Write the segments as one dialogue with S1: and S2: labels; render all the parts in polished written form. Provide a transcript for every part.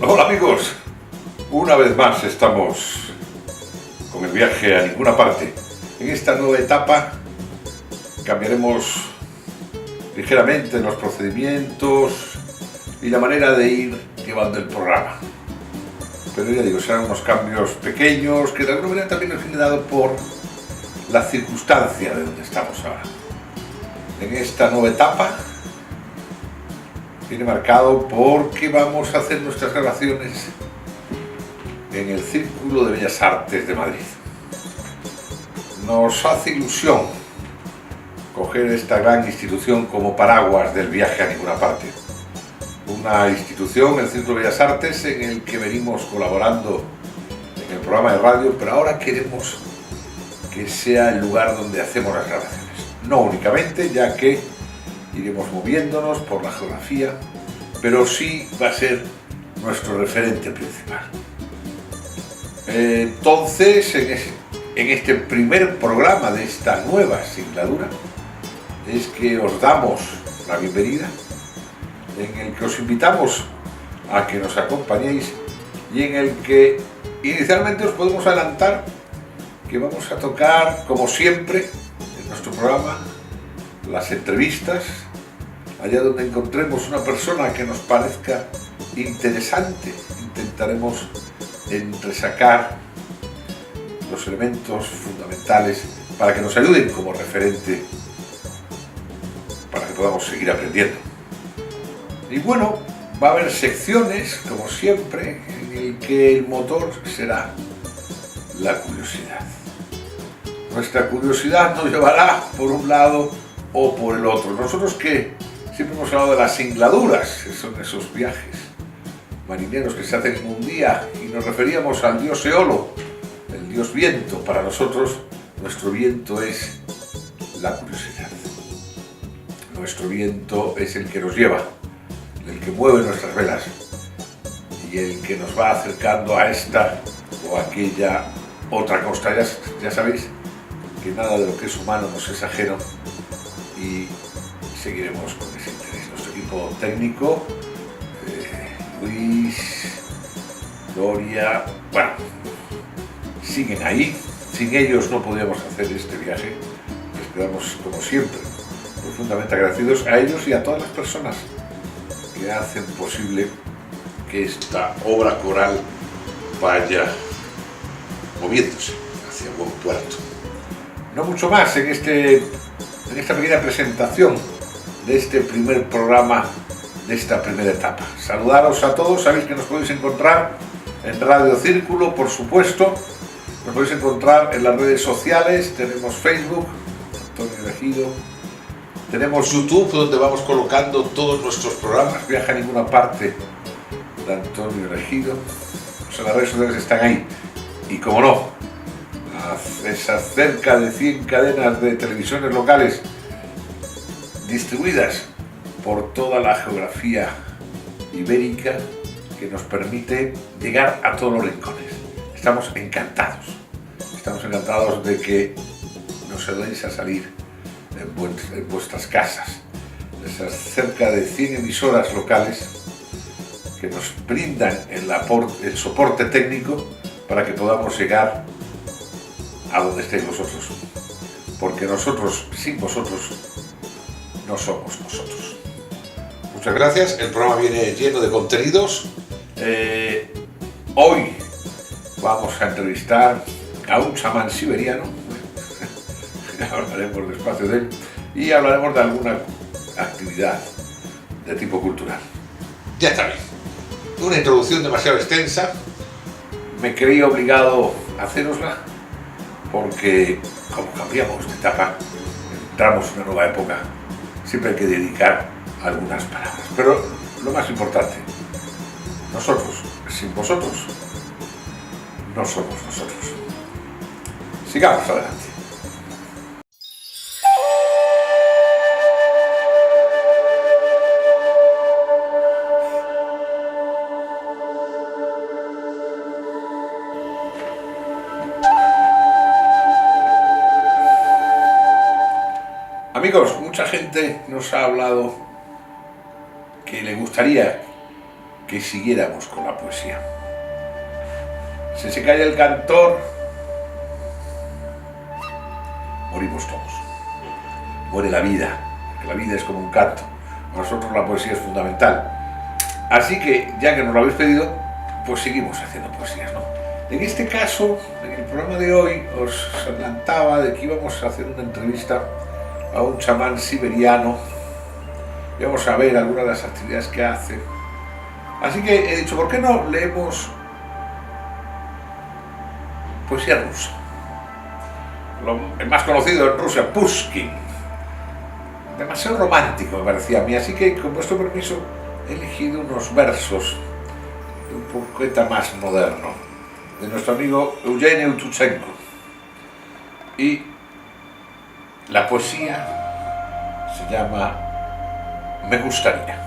S1: Hola amigos, una vez más estamos con el viaje a ninguna parte. En esta nueva etapa cambiaremos ligeramente los procedimientos y la manera de ir llevando el programa. Pero ya digo, serán unos cambios pequeños que de alguna manera también nos viene dado por la circunstancia de donde estamos ahora. En esta nueva etapa viene marcado porque vamos a hacer nuestras grabaciones en el Círculo de Bellas Artes de Madrid. Nos hace ilusión coger esta gran institución como paraguas del viaje a ninguna parte. Una institución, el Círculo de Bellas Artes, en el que venimos colaborando en el programa de radio, pero ahora queremos que sea el lugar donde hacemos las grabaciones. No únicamente, ya que iremos moviéndonos por la geografía, pero sí va a ser nuestro referente principal. Entonces, en este primer programa de esta nueva singladura, es que os damos la bienvenida, en el que os invitamos a que nos acompañéis y en el que inicialmente os podemos adelantar que vamos a tocar, como siempre, en nuestro programa, las entrevistas, allá donde encontremos una persona que nos parezca interesante. Intentaremos entresacar los elementos fundamentales para que nos ayuden como referente, para que podamos seguir aprendiendo. Y bueno, va a haber secciones, como siempre, en el que el motor será la curiosidad. Nuestra curiosidad nos llevará por un lado o por el otro. Nosotros que siempre hemos hablado de las singladuras, que son esos viajes marineros que se hacen en un día, y nos referíamos al dios Eolo, el dios viento. Para nosotros, nuestro viento es la curiosidad. Nuestro viento es el que nos lleva, el que mueve nuestras velas y el que nos va acercando a esta o aquella otra costa. Ya sabéis que nada de lo que es humano nos es ajeno y seguiremos con ese interés. Nuestro equipo técnico, Luis, Gloria, bueno, siguen ahí. Sin ellos no podíamos hacer este viaje. Les quedamos, como siempre, profundamente agradecidos a ellos y a todas las personas que hacen posible que esta obra coral vaya moviéndose hacia buen puerto. No mucho más en esta pequeña presentación de este primer programa de esta primera etapa. Saludaros a todos. Sabéis que nos podéis encontrar en Radio Círculo, por supuesto. Nos podéis encontrar en las redes sociales. Tenemos Facebook, Antonio Ejido. Tenemos YouTube, donde vamos colocando todos nuestros programas. Viaja a ninguna parte de Antonio Ejido. O sea, las redes sociales están ahí. Y como no, esas cerca de 100 cadenas de televisiones locales distribuidas por toda la geografía ibérica, que nos permite llegar a todos los rincones. Estamos encantados de que nos ayudéis a salir en vuestras casas. Esas cerca de 100 emisoras locales que nos brindan el soporte técnico para que podamos llegar a donde estéis vosotros, porque nosotros, sin vosotros, no somos nosotros. Muchas gracias. El programa viene lleno de contenidos. Hoy vamos a entrevistar a un chamán siberiano. Hablaremos despacio de él y hablaremos de alguna actividad de tipo cultural. Ya está bien. Una introducción demasiado extensa. me creí obligado a hacerosla porque, como cambiamos de etapa, entramos en una nueva época, siempre hay que dedicar algunas palabras. Pero lo más importante, nosotros, sin vosotros, no somos nosotros. Sigamos adelante. Amigos, mucha gente nos ha hablado que le gustaría que siguiéramos con la poesía. Si se calla el cantor, morimos todos. Muere la vida, porque la vida es como un canto. Para nosotros la poesía es fundamental. Así que, ya que nos lo habéis pedido, pues seguimos haciendo poesías, ¿no? En este caso, en el programa de hoy, os adelantaba de que íbamos a hacer una entrevista a un chamán siberiano. Y vamos a ver algunas de las actividades que hace. Así que he dicho, ¿por qué no leemos poesía rusa? El más conocido en Rusia, Pushkin. Demasiado romántico me parecía a mí, así que con vuestro permiso he elegido unos versos de un poeta más moderno, de nuestro amigo Eugeni Eutushenko. Y la poesía se llama Me gustaría.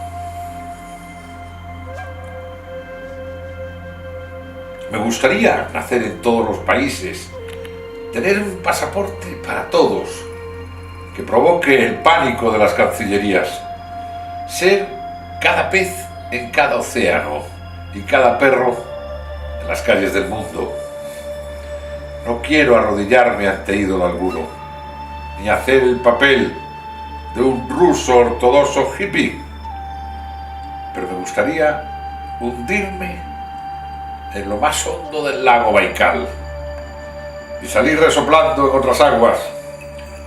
S1: Me gustaría nacer en todos los países, tener un pasaporte para todos, que provoque el pánico de las cancillerías, ser cada pez en cada océano y cada perro en las calles del mundo. No quiero arrodillarme ante ídolo alguno, ni hacer el papel de un ruso ortodoxo hippie, pero me gustaría hundirme en lo más hondo del lago Baikal y salir resoplando en otras aguas.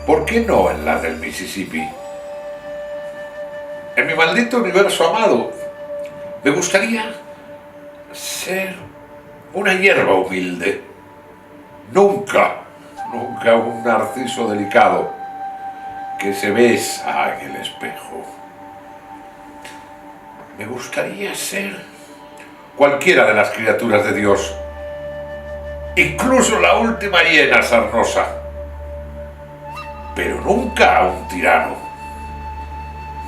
S1: ¿Por qué no en las del Mississippi? En mi maldito universo amado, me gustaría ser una hierba humilde, nunca un narciso delicado que se besa en el espejo. Me gustaría ser cualquiera de las criaturas de Dios, incluso la última hiena sarnosa, pero nunca un tirano,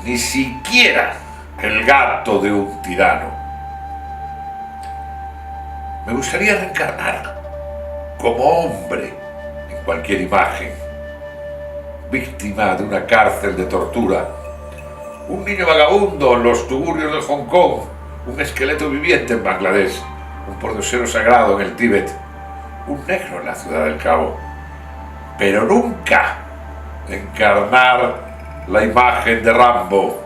S1: ni siquiera el gato de un tirano. Me gustaría reencarnar como hombre en cualquier imagen, víctima de una cárcel de tortura, un niño vagabundo en los tugurios de Hong Kong, un esqueleto viviente en Bangladesh, un pordiosero sagrado en el Tíbet, un negro en la ciudad del Cabo, pero nunca encarnar la imagen de Rambo.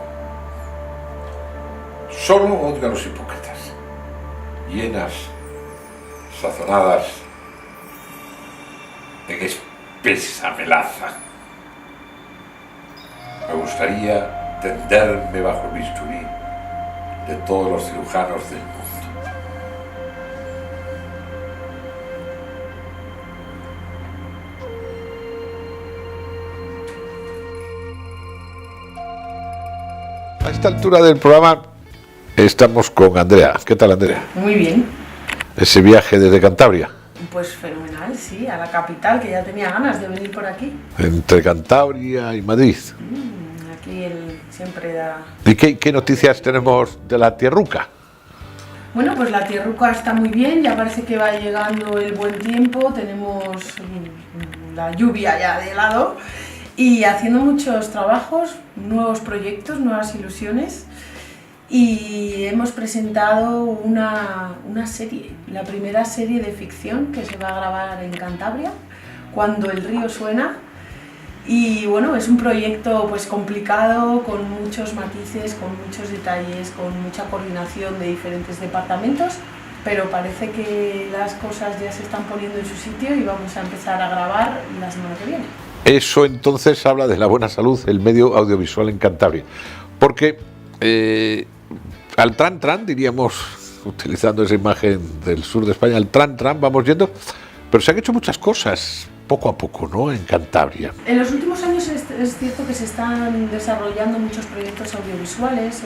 S1: Solo odio a los hipócritas, hienas sazonadas en espesa melaza. Me gustaría tenderme bajo el bisturí de todos los cirujanos del mundo. A esta altura del programa estamos con Andrea. ¿Qué tal, Andrea?
S2: Muy bien.
S1: Ese viaje desde Cantabria.
S2: Pues fenomenal, sí, a la capital, que ya tenía ganas de venir por aquí.
S1: Entre Cantabria y Madrid.
S2: Aquí siempre da...
S1: ¿Y qué noticias tenemos de la tierruca?
S2: Bueno, pues la tierruca está muy bien, ya parece que va llegando el buen tiempo, tenemos la lluvia ya de lado y haciendo muchos trabajos, nuevos proyectos, nuevas ilusiones. Y hemos presentado una serie, la primera serie de ficción que se va a grabar en Cantabria, Cuando el río suena. Y bueno, es un proyecto pues complicado, con muchos matices, con muchos detalles, con mucha coordinación de diferentes departamentos, pero parece que las cosas ya se están poniendo en su sitio y vamos a empezar a grabar la semana que viene.
S1: Eso entonces habla de la buena salud del medio audiovisual en Cantabria, porque al tran diríamos utilizando esa imagen del sur de España, el tram, vamos yendo, pero se han hecho muchas cosas poco a poco, ¿no?, en Cantabria.
S2: En los últimos años es cierto que se están desarrollando muchos proyectos audiovisuales,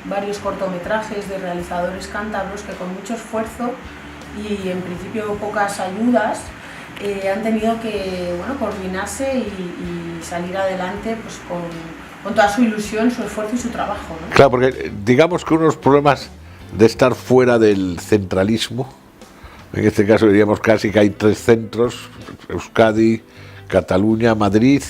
S2: varios cortometrajes de realizadores cántabros que con mucho esfuerzo y en principio pocas ayudas han tenido que, bueno, coordinarse y salir adelante, pues, con toda su ilusión, su esfuerzo y su trabajo, ¿no?
S1: Claro, porque digamos que unos problemas de estar fuera del centralismo, en este caso diríamos casi que hay 3 centros, Euskadi, Cataluña, Madrid,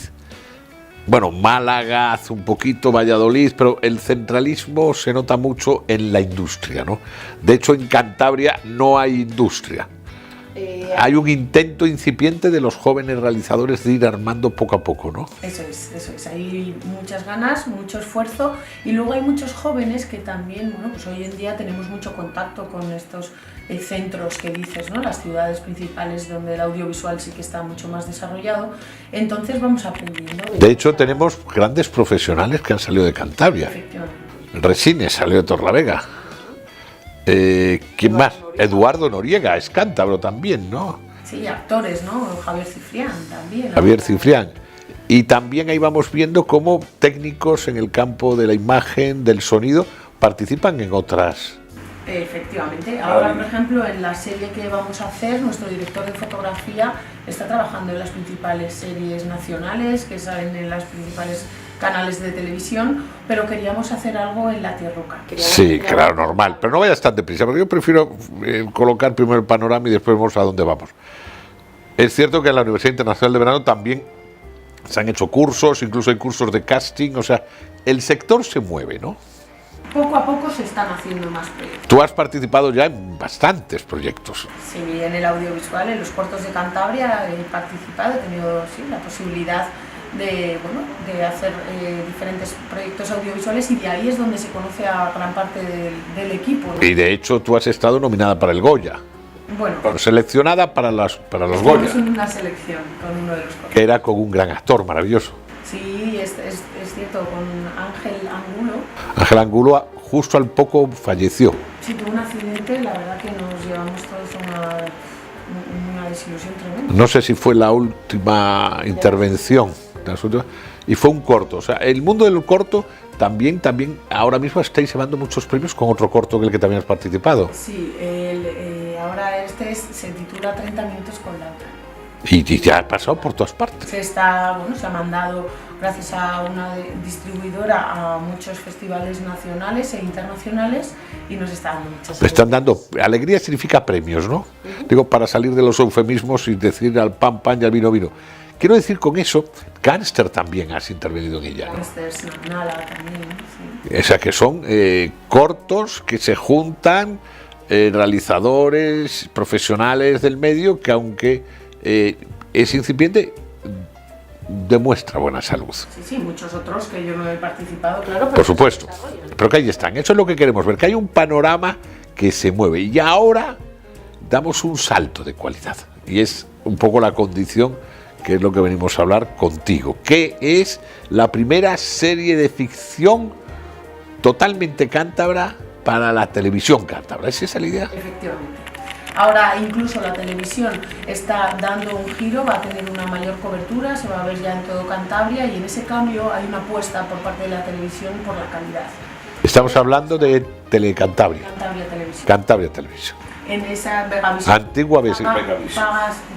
S1: bueno, Málaga hace un poquito, Valladolid, pero el centralismo se nota mucho en la industria, ¿no? De hecho, en Cantabria no hay industria. Hay un intento incipiente de los jóvenes realizadores de ir armando poco a poco, ¿no?
S2: Eso es. Hay muchas ganas, mucho esfuerzo y luego hay muchos jóvenes que también, bueno, pues hoy en día tenemos mucho contacto con estos centros que dices, ¿no? Las ciudades principales donde el audiovisual sí que está mucho más desarrollado, entonces vamos aprendiendo.
S1: De hecho, tenemos grandes profesionales que han salido de Cantabria.
S2: Efectivamente.
S1: Resines salió de Torlavega. ¿Quién más? Eduardo Noriega, es cántabro también, ¿no?
S2: Sí, actores, ¿no? Javier Cifrián también.
S1: Javier Cifrián. Y también ahí vamos viendo cómo técnicos en el campo de la imagen, del sonido, participan en otras.
S2: Efectivamente. Ahora, por ejemplo, en la serie que vamos a hacer, nuestro director de fotografía está trabajando en las principales series nacionales que salen en las principales canales de televisión, pero queríamos hacer algo en la Tierruca.
S1: Sí, claro, normal, pero no vayas tan deprisa, porque yo prefiero colocar primero el panorama y después vemos a dónde vamos. Es cierto que en la Universidad Internacional de Verano también se han hecho cursos, incluso hay cursos de casting, o sea, el sector se mueve, ¿no?
S2: Poco a poco se están haciendo más proyectos.
S1: Tú has participado ya en bastantes proyectos.
S2: Sí, en el audiovisual, en los cortos de Cantabria he participado, he tenido la posibilidad de hacer diferentes proyectos audiovisuales y de ahí es donde se conoce a gran parte del equipo, ¿no?
S1: Y de hecho tú has estado nominada para el Goya.
S2: Bueno,
S1: seleccionada para los Goya.
S2: Es una selección con uno de los cortos.
S1: Que era con un gran actor maravilloso.
S2: Sí, es cierto, con Ángel Angulo.
S1: Ángel Angulo justo al poco falleció.
S2: Sí, tuvo un accidente, la verdad que nos llevamos todos a una desilusión tremenda.
S1: No sé si fue la última intervención, y fue un corto. O sea, el mundo del corto también ahora mismo estáis llevando muchos premios con otro corto en el que también has participado.
S2: Sí, ahora se titula 30 minutos con Laura.
S1: Y ya ha pasado por todas partes.
S2: Se ha mandado, gracias a una distribuidora, a muchos festivales nacionales e internacionales y nos está dando muchas alegrías.
S1: Están dando, alegría significa premios, ¿no? Digo, para salir de los eufemismos y decir al pan y al vino. Quiero decir con eso, Gánster también has intervenido en ella, ¿no?
S2: Gánster, Nala también, sí.
S1: O sea, que son cortos que se juntan, realizadores, profesionales del medio, que aunque es incipiente, demuestra buena salud.
S2: Sí, muchos otros que yo no he participado, claro. Pero
S1: por supuesto, pero que ahí están. Eso es lo que queremos ver, que hay un panorama que se mueve. Y ahora damos un salto de calidad. Y es un poco la condición, que es lo que venimos a hablar contigo, que es la primera serie de ficción totalmente cántabra para la televisión cántabra. ¿Es esa la idea?
S2: Efectivamente. Ahora incluso la televisión está dando un giro, va a tener una mayor cobertura, se va a ver ya en todo Cantabria y en ese cambio hay una apuesta por parte de la televisión por la calidad.
S1: Estamos hablando de Telecantabria.
S2: Cantabria Televisión.
S1: Cantabria Televisión.
S2: En esa Vegavisión.
S1: Antigua Vegavisión.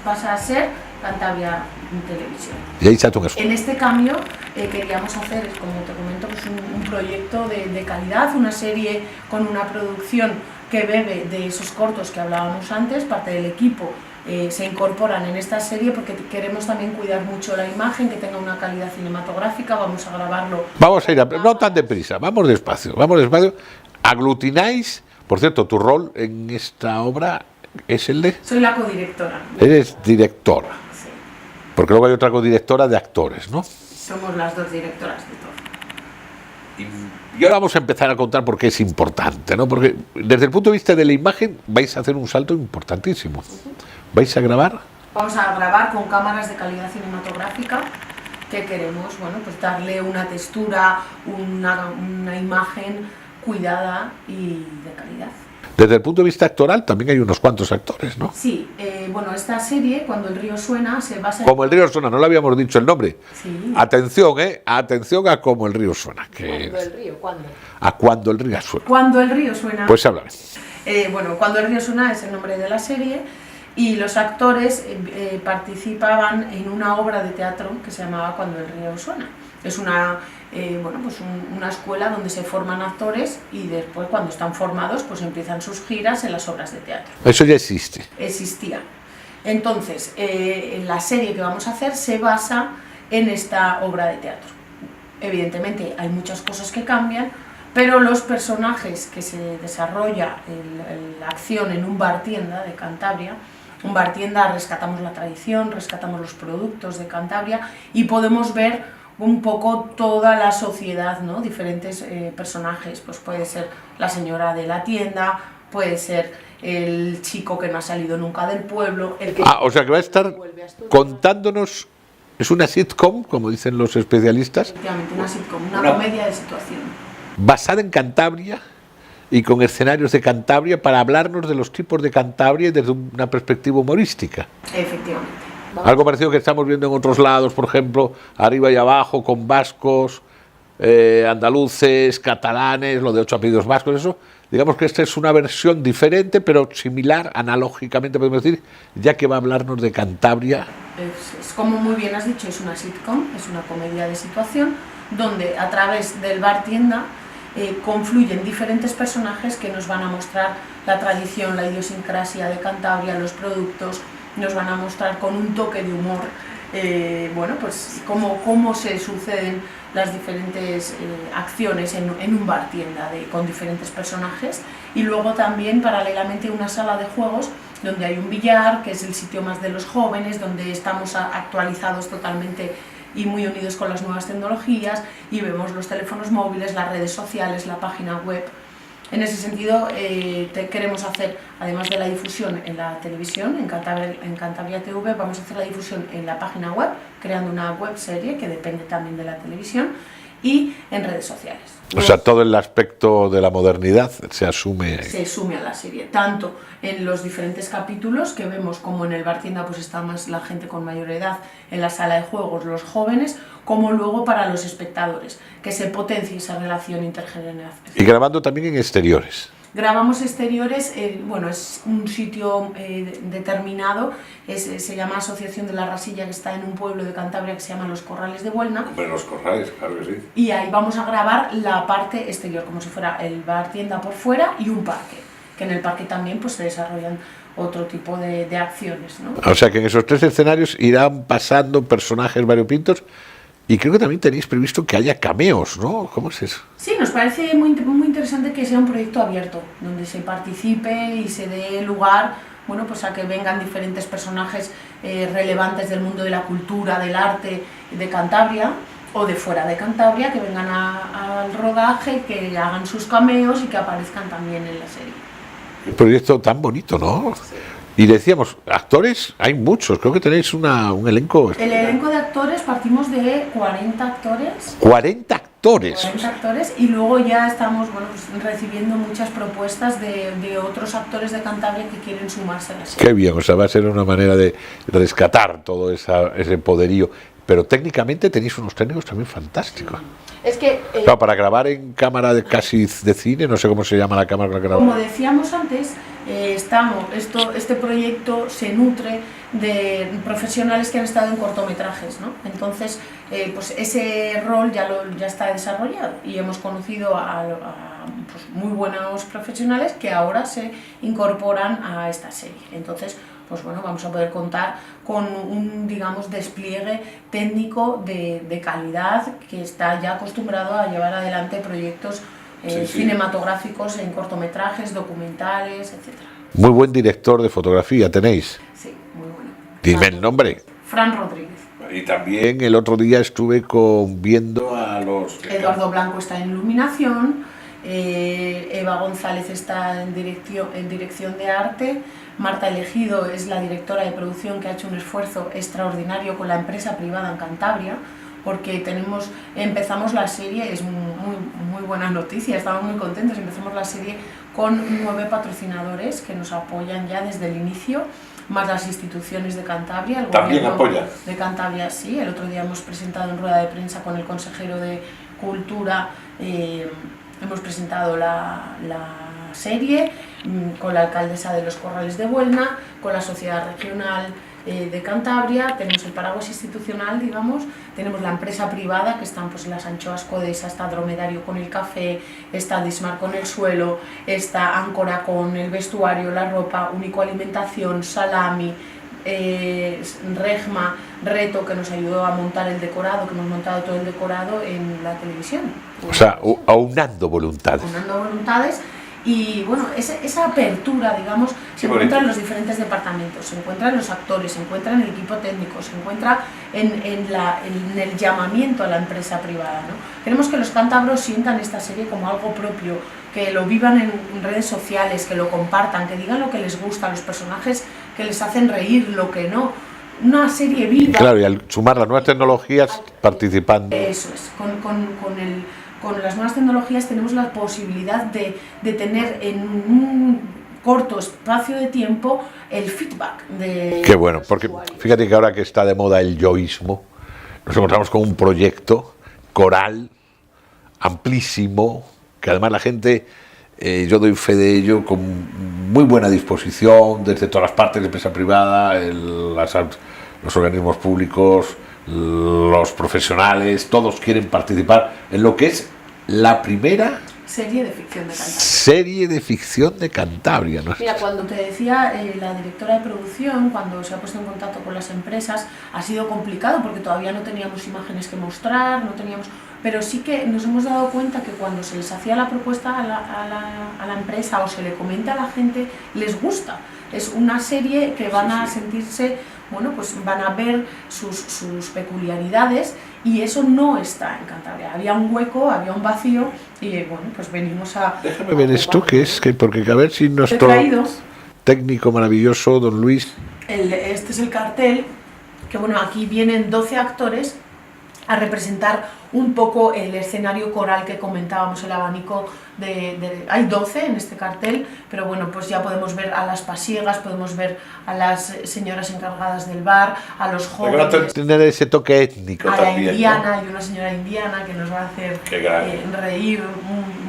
S2: Pasa a ser Cantabria Televisión.
S1: Y ahí chato un escudo.
S2: En este cambio queríamos hacer, como te comento, pues un proyecto de calidad, una serie con una producción que bebe de esos cortos que hablábamos antes. Parte del equipo se incorporan en esta serie porque queremos también cuidar mucho la imagen, que tenga una calidad cinematográfica. Vamos a grabarlo.
S1: Vamos a ir, no tan deprisa, vamos despacio. Aglutináis, por cierto, tu rol en esta obra es el de...
S2: Soy la codirectora.
S1: Eres directora.
S2: Sí.
S1: Porque luego hay otra codirectora de actores, ¿no?
S2: Somos las dos directoras de todo.
S1: Y ahora vamos a empezar a contar por qué es importante, ¿no? Porque desde el punto de vista de la imagen vais a hacer un salto importantísimo. ¿Vais a grabar?
S2: Vamos a grabar con cámaras de calidad cinematográfica que queremos, bueno, pues darle una textura, una imagen cuidada y de calidad.
S1: Desde el punto de vista actoral también hay unos cuantos actores, ¿no?
S2: Sí, bueno, esta serie, Cuando el río suena, se basa en...
S1: Como el río suena, no le habíamos dicho el nombre.
S2: Sí.
S1: Atención, atención a Como el río suena.
S2: ¿Cuándo el río? ¿Cuándo?
S1: A Cuando el río suena.
S2: Cuando el río suena.
S1: Pues háblame.
S2: Bueno, Cuando el río suena es el nombre de la serie y los actores participaban en una obra de teatro que se llamaba Cuando el río suena. Es una, una escuela donde se forman actores y después, cuando están formados, pues empiezan sus giras en las obras de teatro.
S1: Eso ya existe.
S2: Existía. Entonces, la serie que vamos a hacer se basa en esta obra de teatro. Evidentemente hay muchas cosas que cambian, pero los personajes que se desarrolla la acción en un bar tienda de Cantabria, un bar tienda, rescatamos la tradición, rescatamos los productos de Cantabria y podemos ver un poco toda la sociedad, ¿no? Diferentes personajes, pues puede ser la señora de la tienda, puede ser el chico que no ha salido nunca del pueblo, el que...
S1: O sea que va a estar contándonos, es una sitcom, como dicen los especialistas.
S2: Efectivamente, una sitcom, una comedia de situación.
S1: Basada en Cantabria y con escenarios de Cantabria para hablarnos de los tipos de Cantabria desde una perspectiva humorística.
S2: Efectivamente.
S1: Algo parecido que estamos viendo en otros lados, por ejemplo, arriba y abajo, con vascos, andaluces, catalanes, lo de 8 apellidos vascos, eso. Digamos que esta es una versión diferente, pero similar, analógicamente podemos decir, ya que va a hablarnos de Cantabria.
S2: Es como muy bien has dicho, es una sitcom, es una comedia de situación, donde a través del bar tienda confluyen diferentes personajes que nos van a mostrar la tradición, la idiosincrasia de Cantabria, los productos, nos van a mostrar con un toque de humor, pues cómo se suceden las diferentes acciones en un bar tienda con diferentes personajes, y luego también paralelamente una sala de juegos donde hay un billar, que es el sitio más de los jóvenes, donde estamos actualizados totalmente y muy unidos con las nuevas tecnologías, y vemos los teléfonos móviles, las redes sociales, la página web. En ese sentido, queremos hacer, además de la difusión en la televisión, en Cantabria TV, vamos a hacer la difusión en la página web, creando una web serie que depende también de la televisión, y en redes sociales.
S1: O sea, todo el aspecto de la modernidad se asume
S2: a la serie, tanto en los diferentes capítulos que vemos, como en el bar tienda pues está más la gente con mayor edad, en la sala de juegos los jóvenes, como luego para los espectadores, que se potencie esa relación intergeneracional.
S1: Y grabando también en exteriores.
S2: Grabamos exteriores, es un sitio determinado, se llama Asociación de la Rasilla, que está en un pueblo de Cantabria que se llama Los Corrales de Buelna.
S1: Hombre, Los Corrales, claro que sí.
S2: Y ahí vamos a grabar la parte exterior, como si fuera el bar tienda por fuera y un parque, que en el parque también pues se desarrollan otro tipo de acciones, ¿no?
S1: O sea que en esos 3 escenarios irán pasando personajes variopintos. Y creo que también tenéis previsto que haya cameos, ¿no? ¿Cómo es eso?
S2: Sí, nos parece muy interesante que sea un proyecto abierto, donde se participe y se dé lugar, pues a que vengan diferentes personajes relevantes del mundo de la cultura, del arte de Cantabria o de fuera de Cantabria, que vengan al rodaje, que hagan sus cameos y que aparezcan también en la serie.
S1: Un proyecto tan bonito, ¿no? Sí. Y decíamos, actores, hay muchos, creo que tenéis un elenco...
S2: El elenco de actores, partimos de 40 actores.
S1: ¡40 actores!
S2: 40 actores, y luego ya estamos recibiendo muchas propuestas de otros actores de Cantabria que quieren sumarse a la serie.
S1: Qué bien, o sea, va a ser una manera de rescatar todo ese poderío. Pero técnicamente tenéis unos técnicos también fantásticos.
S2: Es que...
S1: claro, para grabar en cámara casi de cine, no sé cómo se llama la cámara para grabar.
S2: Como decíamos antes, este proyecto se nutre de profesionales que han estado en cortometrajes, ¿no? Entonces, pues ese rol ya está desarrollado y hemos conocido a muy buenos profesionales que ahora se incorporan a esta serie. Entonces, vamos a poder contar con un, despliegue técnico de calidad, que está ya acostumbrado a llevar adelante proyectos cinematográficos en cortometrajes, documentales, etc.
S1: Muy buen director de fotografía tenéis.
S2: Sí, muy bueno.
S1: Dime el nombre.
S2: Fran Rodríguez.
S1: Y también el otro día estuve viendo a los...
S2: Eduardo Blanco está en iluminación, Eva González está en dirección de arte, Marta Elegido es la directora de producción, que ha hecho un esfuerzo extraordinario con la empresa privada en Cantabria, porque empezamos la serie, es muy buena noticia, estamos muy contentos, empezamos la serie con 9 patrocinadores que nos apoyan ya desde el inicio, más las instituciones de Cantabria. El
S1: ¿También apoya?
S2: De Cantabria, sí. El otro día hemos presentado en rueda de prensa con el consejero de Cultura, hemos presentado la serie con la alcaldesa de Los Corrales de Buelna, con la Sociedad Regional de Cantabria, tenemos el paraguas institucional, digamos, tenemos la empresa privada, que están pues las anchoas Codesa, está Dromedario con el café, está Dismar con el suelo, está Áncora con el vestuario, la ropa, Único Alimentación, Salami, Regma, Reto, que nos ayudó a montar el decorado, que hemos montado todo el decorado en la televisión.
S1: O sea, aunando voluntades.
S2: Aunando voluntades. Y bueno, esa apertura, digamos, se encuentra en los diferentes departamentos, se encuentra en los actores, se encuentra en el equipo técnico, se encuentra en el llamamiento a la empresa privada, ¿no? Queremos que los cántabros sientan esta serie como algo propio, que lo vivan en redes sociales, que lo compartan, que digan lo que les gusta, los personajes que les hacen reír, lo que no. Una serie viva.
S1: Claro, y al sumar las nuevas tecnologías, participando.
S2: Eso es, con las nuevas tecnologías tenemos la posibilidad de tener en un corto espacio de tiempo el feedback de...
S1: Qué bueno, porque fíjate que ahora que está de moda el yoísmo, nos encontramos con un proyecto coral, amplísimo, que además la gente, yo doy fe de ello, con muy buena disposición, desde todas las partes, la empresa privada, los organismos públicos, los profesionales, todos quieren participar en lo que es la primera
S2: serie de ficción de Cantabria.
S1: Serie de ficción de Cantabria, ¿no?
S2: Mira, cuando te decía la directora de producción, cuando se ha puesto en contacto con las empresas, ha sido complicado porque todavía no teníamos imágenes que mostrar, no teníamos, pero sí que nos hemos dado cuenta que cuando se les hacía la propuesta a la empresa o se le comenta a la gente, les gusta. Es una serie que van a sentirse, bueno, pues van a ver sus peculiaridades, y eso no está en Cantabria. Había un hueco, había un vacío, y bueno, pues venimos a...
S1: Déjame ver esto, que es que, porque a ver si nuestro técnico maravilloso, don Luis...
S2: Este es el cartel, que bueno, aquí vienen 12 actores a representar un poco el escenario coral que comentábamos, el abanico hay 12 en este cartel, pero bueno, pues ya podemos ver a las pasiegas, podemos ver a las señoras encargadas del bar, a los jóvenes,
S1: tener ese toque étnico
S2: a
S1: también,
S2: la indiana,
S1: ¿no?
S2: Hay una señora indiana que nos va a hacer reír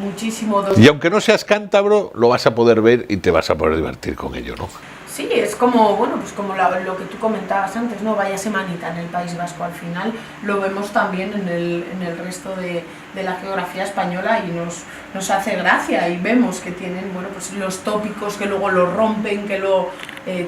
S2: muchísimo.
S1: Y aunque no seas cántabro, lo vas a poder ver y te vas a poder divertir con ello, ¿no?
S2: Sí, es como, bueno, pues como lo que tú comentabas antes, ¿no? Vaya semanita en el País Vasco, al final lo vemos también en el resto de la geografía española, y nos hace gracia, y vemos que tienen, bueno, pues los tópicos que luego lo rompen, que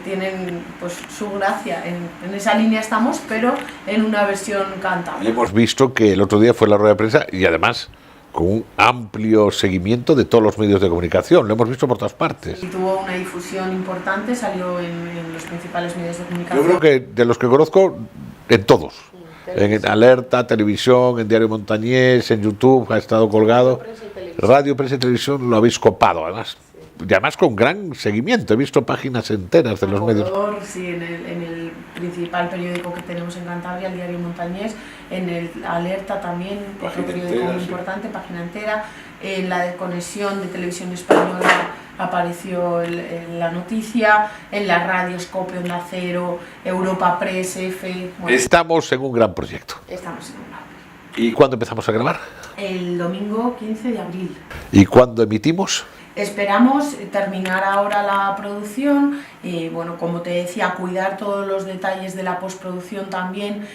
S2: tienen pues su gracia. En esa línea estamos, pero en una versión cántabra.
S1: Y hemos visto que el otro día fue la rueda de prensa, y además con un amplio seguimiento de todos los medios de comunicación, lo hemos visto por todas partes.
S2: Y tuvo una difusión importante, salió en los principales medios de comunicación.
S1: Yo creo que de los que conozco, en todos. En Alerta, Televisión, en Diario Montañés, en YouTube ha estado colgado. Radio, Prensa y Televisión lo habéis copado, además. Y además con gran seguimiento, he visto páginas enteras de los medios.
S2: Sí, en el principal periódico que tenemos en Cantabria, el Diario Montañés, en el Alerta también, otro periódico muy importante, página entera. En la de Conexión de Televisión Española apareció la noticia, en las radios COPE, Onda Cero, Europa Press, EFE... Bueno,
S1: estamos en un gran proyecto.
S2: Estamos en un gran proyecto.
S1: ¿Y cuándo empezamos a grabar?
S2: El domingo 15 de abril.
S1: ¿Y cuándo emitimos?
S2: Esperamos terminar ahora la producción, bueno, como te decía, cuidar todos los detalles de la postproducción también.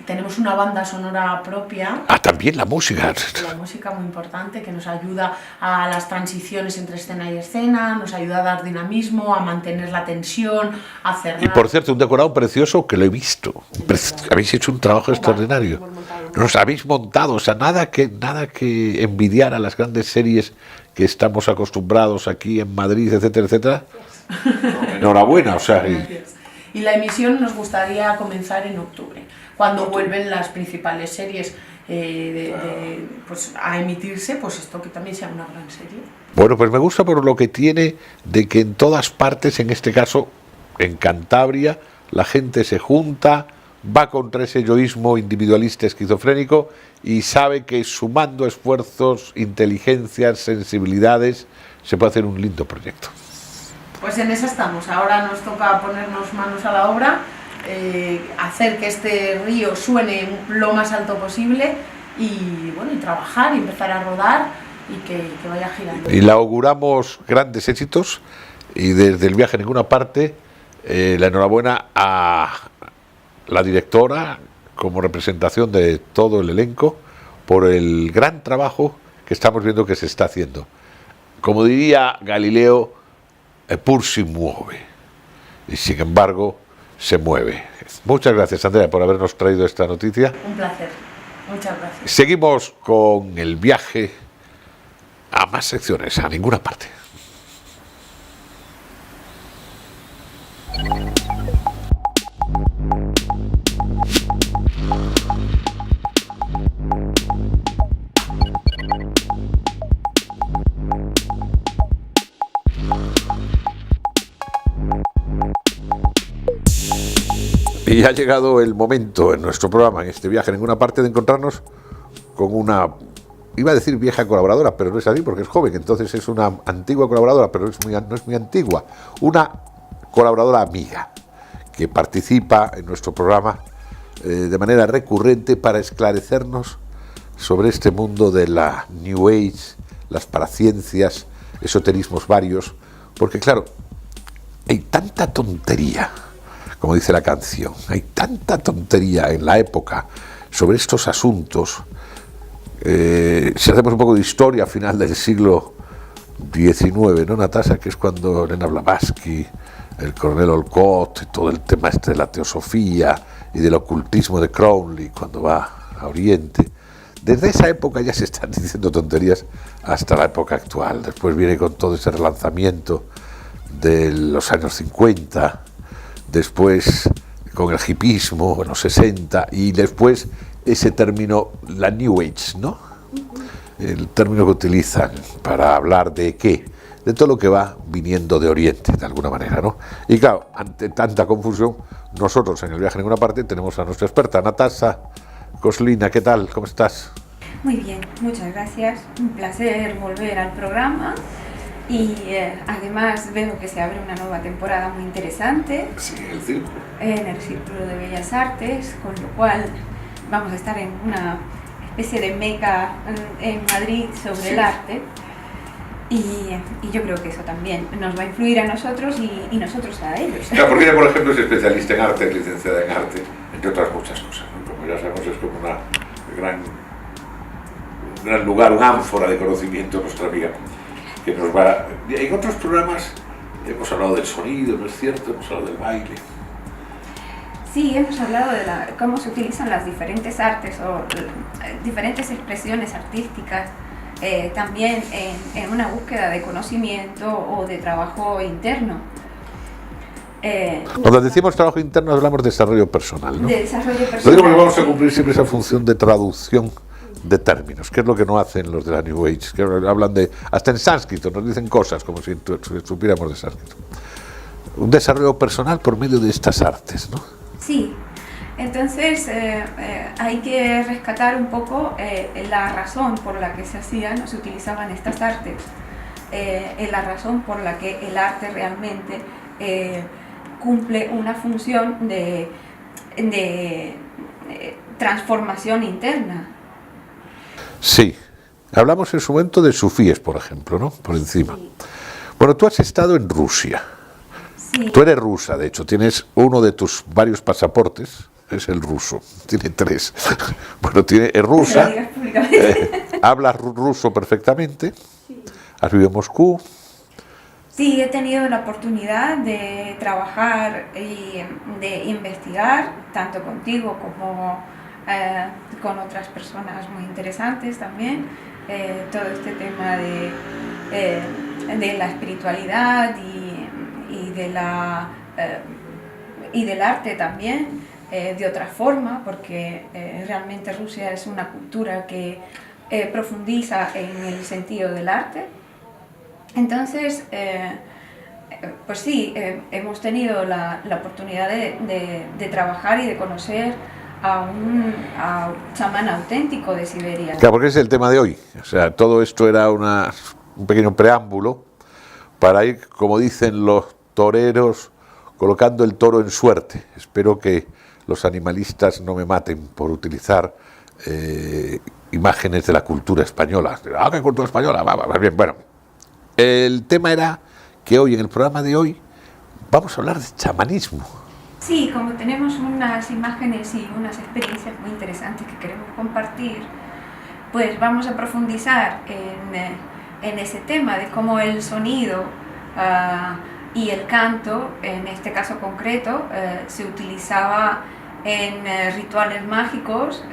S2: Tenemos una banda sonora propia.
S1: Ah, también la música.
S2: La música muy importante, que nos ayuda a las transiciones entre escena y escena, nos ayuda a dar dinamismo, a mantener la tensión, a cerrar.
S1: Y por cierto, un decorado precioso que lo he visto. Habéis hecho un trabajo extraordinario. Nos habéis montado, o sea, nada que envidiar a las grandes series que estamos acostumbrados aquí en Madrid, etcétera, etcétera. Enhorabuena, o sea.
S2: Y la emisión nos gustaría comenzar en octubre, cuando vuelven las principales series pues a emitirse, pues esto que también sea una gran serie.
S1: Bueno, pues me gusta por lo que tiene de que en todas partes, en este caso en Cantabria, la gente se junta, va contra ese yoísmo individualista esquizofrénico y sabe que sumando esfuerzos, inteligencias, sensibilidades, se puede hacer un lindo proyecto.
S2: Pues en eso estamos. Ahora nos toca ponernos manos a la obra, hacer que este río suene lo más alto posible y bueno, y trabajar y empezar a rodar y que vaya girando.
S1: Y le auguramos grandes éxitos y desde el viaje a ninguna parte, la enhorabuena a la directora como representación de todo el elenco por el gran trabajo que estamos viendo que se está haciendo. Como diría Galileo, pur si mueve, y sin embargo se mueve. Muchas gracias, Andrea, por habernos traído esta noticia.
S2: Un placer, muchas gracias.
S1: Seguimos con el viaje a más secciones, a ninguna parte. Y ha llegado el momento en nuestro programa, en este viaje a ninguna parte, de encontrarnos con una, iba a decir vieja colaboradora, pero no es así porque es joven, entonces es una antigua colaboradora, pero no es muy antigua, una colaboradora amiga que participa en nuestro programa de manera recurrente para esclarecernos sobre este mundo de la New Age, las paraciencias, esoterismos varios, porque claro, hay tanta tontería, como dice la canción, hay tanta tontería en la época sobre estos asuntos. Si hacemos un poco de historia a final del siglo XIX, ¿no, Natasha? Que es cuando Elena Blavatsky, el coronel Olcott, todo el tema este de la teosofía y del ocultismo de Crowley cuando va a Oriente. Desde esa época ya se están diciendo tonterías hasta la época actual. Después viene con todo ese relanzamiento de los años 50, después con el hipismo en los 60 y después ese término, la New Age, ¿no? El término que utilizan para hablar de qué, de todo lo que va viniendo de Oriente, de alguna manera, ¿no? Y claro, ante tanta confusión, nosotros en el viaje a ninguna parte tenemos a nuestra experta, Natasha Coslina. ¿Qué tal? ¿Cómo estás?
S3: Muy bien, muchas gracias. Un placer volver al programa. Y además veo que se abre una nueva temporada muy interesante.
S1: Sí, el círculo.
S3: En el Círculo de Bellas Artes, con lo cual vamos a estar en una especie de meca en Madrid sobre el arte. Y yo creo que eso también nos va a influir a nosotros y nosotros a ellos.
S1: Claro, porque ella, por ejemplo, es especialista en arte, es licenciada en arte, entre otras muchas cosas, ¿no? Como ya sabemos, es como un gran lugar, un ánfora de conocimiento, nuestra amiga. Que nos va. En otros programas hemos hablado del sonido, ¿no es cierto? Hemos hablado del baile.
S3: Sí, hemos hablado de cómo se utilizan las diferentes artes o diferentes expresiones artísticas, también en una búsqueda de conocimiento o de trabajo interno.
S1: Cuando decimos trabajo interno hablamos de desarrollo personal, ¿no?
S3: De desarrollo personal.
S1: Lo digo porque vamos a cumplir siempre esa función de traducción de términos, que es lo que no hacen los de la New Age, que hablan de, hasta en sánscrito nos dicen cosas como si supiéramos de sánscrito. Un desarrollo personal por medio de estas artes, ¿no?
S3: Sí, entonces hay que rescatar un poco la razón por la que se hacían o se utilizaban estas artes, la razón por la que el arte realmente cumple una función de transformación interna.
S1: Sí, hablamos en su momento de sufíes, por ejemplo, ¿no? Por encima.
S3: Sí.
S1: Bueno, tú has estado en Rusia.
S3: Sí.
S1: Tú eres rusa, de hecho, tienes uno de tus varios pasaportes, es el ruso, tiene 3. Bueno, es rusa,
S3: Lo digas públicamente.
S1: hablas ruso perfectamente, sí. Has vivido en Moscú.
S3: Sí, he tenido la oportunidad de trabajar y de investigar, tanto contigo como con otras personas muy interesantes también, todo este tema de la espiritualidad y del arte también, de otra forma, porque realmente Rusia es una cultura que profundiza en el sentido del arte. Entonces, pues sí, hemos tenido la oportunidad de trabajar y de conocer a un chamán auténtico de Siberia.
S1: Claro, porque es el tema de hoy. O sea, todo esto era un pequeño preámbulo para ir, como dicen los toreros, colocando el toro en suerte. Espero que los animalistas no me maten por utilizar imágenes de la cultura española. ¡Ah, qué cultura española! Va bien, bueno. El tema era que hoy, en el programa de hoy, vamos a hablar de chamanismo.
S3: Sí, como tenemos unas imágenes y unas experiencias muy interesantes que queremos compartir, pues vamos a profundizar en ese tema de cómo el sonido y el canto, en este caso concreto, se utilizaba en rituales mágicos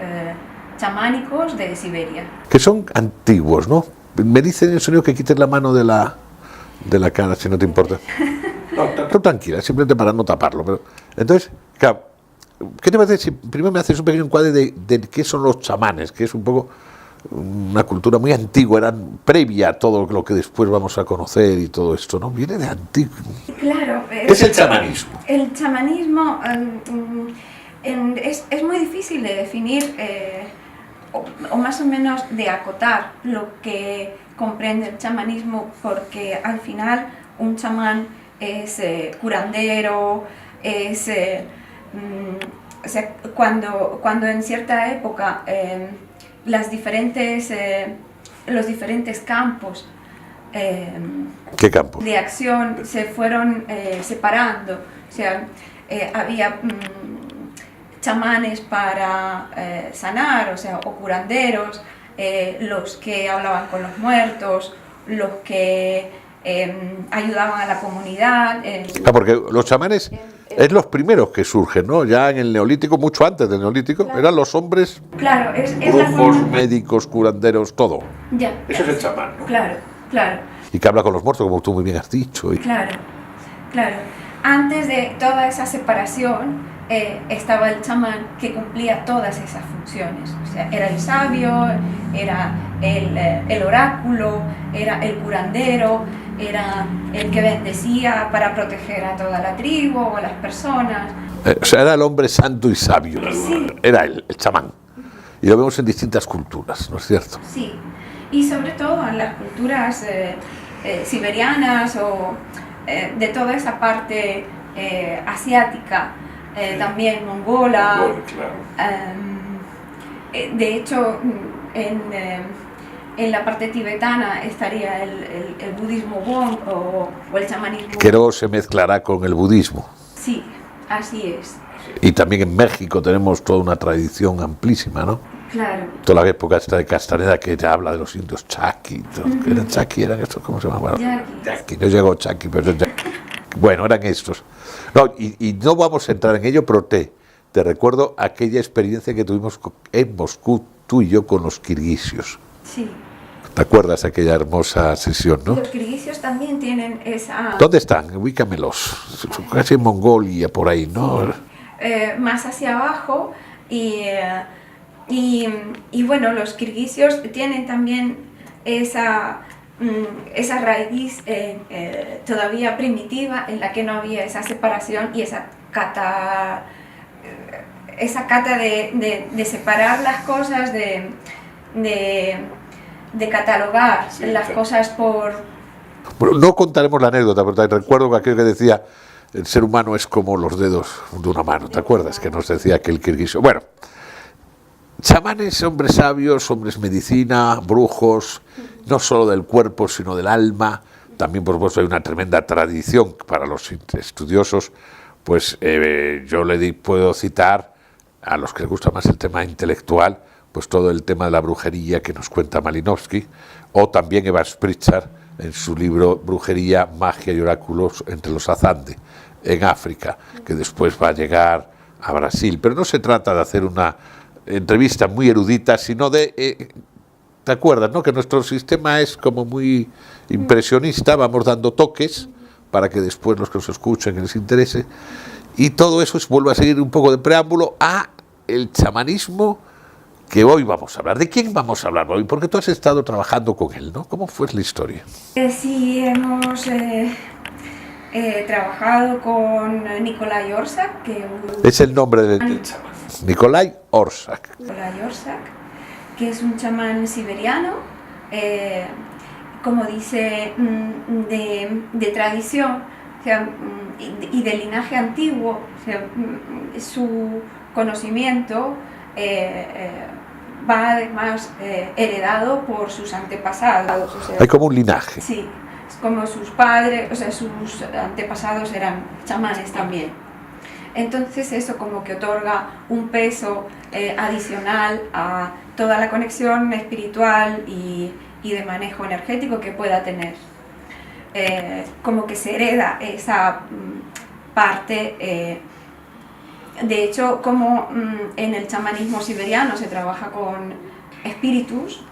S3: chamánicos de Siberia.
S1: Que son antiguos, ¿no? Me dicen el sonido que quites la mano de la cara, si no te importa. No, tú tranquila, simplemente para no taparlo. Pero, entonces, claro, ¿qué te parece si primero me haces un pequeño encuadre de qué son los chamanes? Que es un poco una cultura muy antigua, eran previa a todo lo que después vamos a conocer y todo esto, ¿no? Viene de antiguo.
S3: Claro.
S1: ¿Qué es el chamanismo?
S3: El chamanismo es muy difícil de definir o más o menos de acotar lo que comprende el chamanismo, porque al final un chamán es curandero, es o sea, cuando en cierta época los diferentes campos
S1: ¿qué campos?
S3: de acción se fueron separando, o sea, había chamanes para sanar, o sea, o curanderos, los que hablaban con los muertos, los que ayudaban a la comunidad.
S1: Porque los chamanes es los primeros que surgen, ¿no? Ya en el Neolítico, mucho antes del Neolítico, claro, eran los hombres,
S3: claro, es
S1: brujos, médicos, curanderos, todo.
S3: Ya.
S1: Eso es el chamán, ¿no?
S3: Claro, claro.
S1: Y que habla con los muertos, como tú muy bien has dicho.
S3: Claro, claro. Antes de toda esa separación estaba el chamán que cumplía todas esas funciones. O sea, era el sabio, era el oráculo, era el curandero, era el que bendecía para proteger a toda la tribu o a las personas.
S1: O sea, era el hombre santo y sabio.
S3: Sí.
S1: Era el chamán. Y lo vemos en distintas culturas, ¿no es cierto?
S3: Sí, y sobre todo en las culturas siberianas o de toda esa parte asiática, también mongola.
S1: Claro.
S3: De hecho, en la parte tibetana estaría el budismo Won o el chamanismo.
S1: Que luego se mezclará con el budismo.
S3: Sí, así es.
S1: Y también en México tenemos toda una tradición amplísima, ¿no?
S3: Claro.
S1: Toda la época esta de Castaneda que ya habla de los indios chaqui. ¿Eran chaqui? ¿Eran estos? ¿Cómo se llamaban? Yaqui. No llegó chaqui, pero bueno, eran estos. No, y no vamos a entrar en ello, pero te recuerdo aquella experiencia que tuvimos en Moscú, tú y yo, con los kirguisios.
S3: Sí.
S1: ¿Te acuerdas de aquella hermosa sesión, no?
S3: Los kirguisios también tienen esa...
S1: ¿Dónde están? Ubícamelos. Casi en Mongolia, por ahí, ¿no?
S3: Sí. Más hacia abajo y bueno, los kirguisios tienen también esa raíz todavía primitiva en la que no había esa separación y esa cata de separar las cosas, de catalogar las cosas por...
S1: Bueno, no contaremos la anécdota, pero te recuerdo que aquello que decía el ser humano es como los dedos de una mano, ¿te acuerdas? Que nos decía aquel kirguiso. Bueno, chamanes, hombres sabios, hombres medicina, brujos, no solo del cuerpo, sino del alma. También, por supuesto, hay una tremenda tradición para los estudiosos. Pues yo puedo citar, a los que les gusta más el tema intelectual, pues todo el tema de la brujería que nos cuenta Malinowski, o también Evans Pritchard en su libro Brujería, Magia y Oráculos entre los Azande, en África, que después va a llegar a Brasil. Pero no se trata de hacer una entrevista muy erudita, sino de... ¿te acuerdas, no? Que nuestro sistema es como muy impresionista, vamos dando toques para que después los que nos escuchen que les interese, y todo eso vuelve a seguir un poco de preámbulo a el chamanismo que hoy vamos a hablar. ¿De quién vamos a hablar hoy? Porque tú has estado trabajando con él, ¿no? ¿Cómo fue la historia?
S3: Sí, hemos trabajado con Nikolai Orsak, que
S1: es el nombre del chamán. Nikolai Orsak.
S3: Nikolai Orsak, que es un chamán siberiano como dice, de tradición, o sea, y de linaje antiguo, o sea, su conocimiento va además heredado por sus antepasados. O sea,
S1: hay como un linaje.
S3: Sí, es como sus padres, o sea, sus antepasados eran chamanes también. Entonces eso como que otorga un peso adicional a toda la conexión espiritual y de manejo energético que pueda tener. Como que se hereda esa parte. De hecho, como en el chamanismo siberiano se trabaja con espíritus,